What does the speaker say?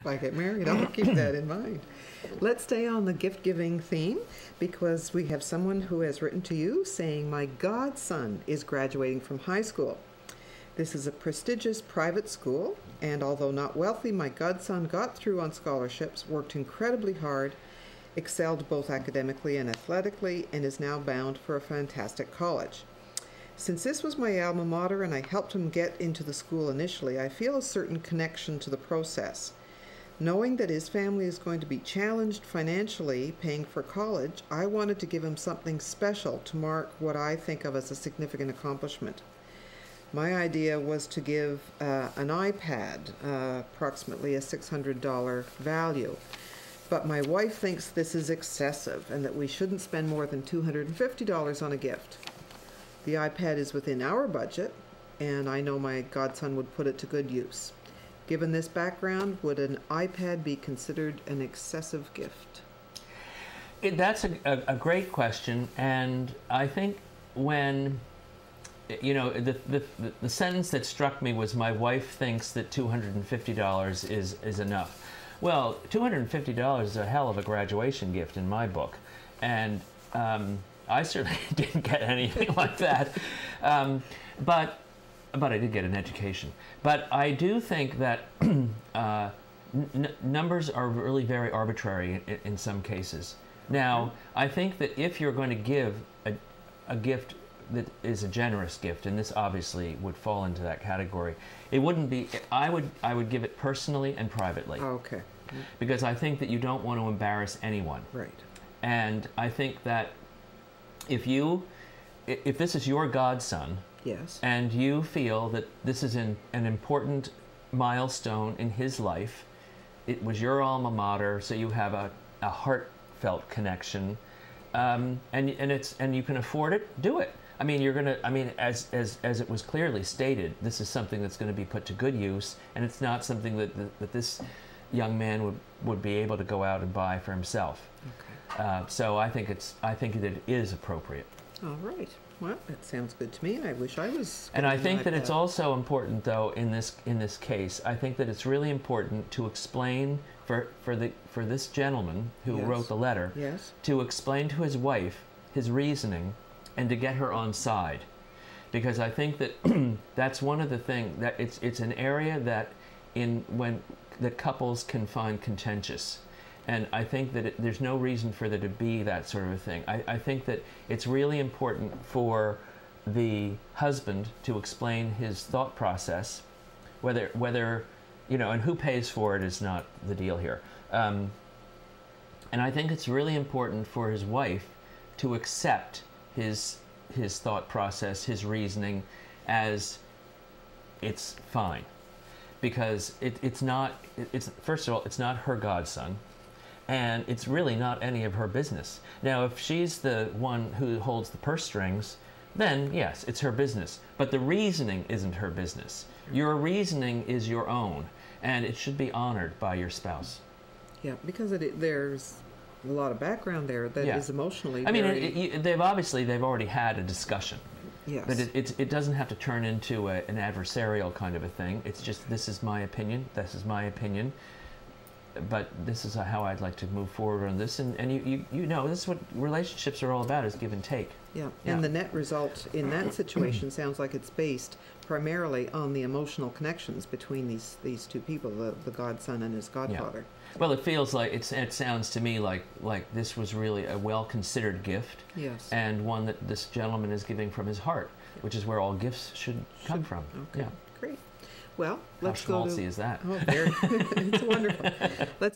If I get married, I'll keep that in mind. Let's stay on the gift-giving theme because we have someone who has written to you saying, my godson is graduating from high school. This is a prestigious private school, and although not wealthy, my godson got through on scholarships, worked incredibly hard, excelled both academically and athletically, and is now bound for a fantastic college. Since this was my alma mater and I helped him get into the school initially, I feel a certain connection to the process. Knowing that his family is going to be challenged financially paying for college, I wanted to give him something special to mark what I think of as a significant accomplishment. My idea was to give an iPad, approximately a $600 value. But my wife thinks this is excessive and that we shouldn't spend more than $250 on a gift. The iPad is within our budget, and I know my godson would put it to good use. Given this background, would an iPad be considered an excessive gift? That's a great question, and I think when, you know, the sentence that struck me was, my wife thinks that $250 is enough. Well, $250 is a hell of a graduation gift in my book, and I certainly didn't get anything like that, but I did get an education. But I do think that numbers are really very arbitrary in some cases. Now, I think that if you're going to give a gift that is a generous gift, and this obviously would fall into that category, it wouldn't be, I would give it personally and privately. Okay. Because I think that you don't want to embarrass anyone. Right. And I think that if this is your godson, yes, and you feel that this is an important milestone in his life, it was your alma mater, so you have a heartfelt connection, and you can afford it, do it. I mean, as it was clearly stated, this is something that's going to be put to good use, and it's not something that this young man would be able to go out and buy for himself. Okay. So I think that it is appropriate. All right. Well, that sounds good to me. I wish I was. And I think that it's also important, though, in this case, I think that it's really important to explain for this gentleman who yes. wrote the letter, yes. to explain to his wife his reasoning and to get her on side, because I think that that's one of the things that it's an area that that couples can find contentious. And I think that there's no reason for there to be that sort of a thing. I think that it's really important for the husband to explain his thought process, whether you know, and who pays for it is not the deal here. And I think it's really important for his wife to accept his thought process, his reasoning, as it's fine, because first of all, it's not her godson. And it's really not any of her business. Now, if she's the one who holds the purse strings, then yes, it's her business. But the reasoning isn't her business. Your reasoning is your own, and it should be honored by your spouse. Yeah, because there's a lot of background there that is emotionally. I mean, they've already had a discussion. Yes. But it doesn't have to turn into an adversarial kind of a thing. It's just, this is my opinion. This is my opinion. But this is how I'd like to move forward on this, and you know, this is what relationships are all about, is give and take. Yeah, and the net result in that situation sounds like it's based primarily on the emotional connections between these two people, the godson and his godfather. Yeah. Well, it feels like it sounds to me like this was really a well-considered gift, yes, and one that this gentleman is giving from his heart, which is where all gifts should come from. Okay, yeah. Great. Well, let's go to... How schmaltzy is that? Oh, very. It's wonderful. Let's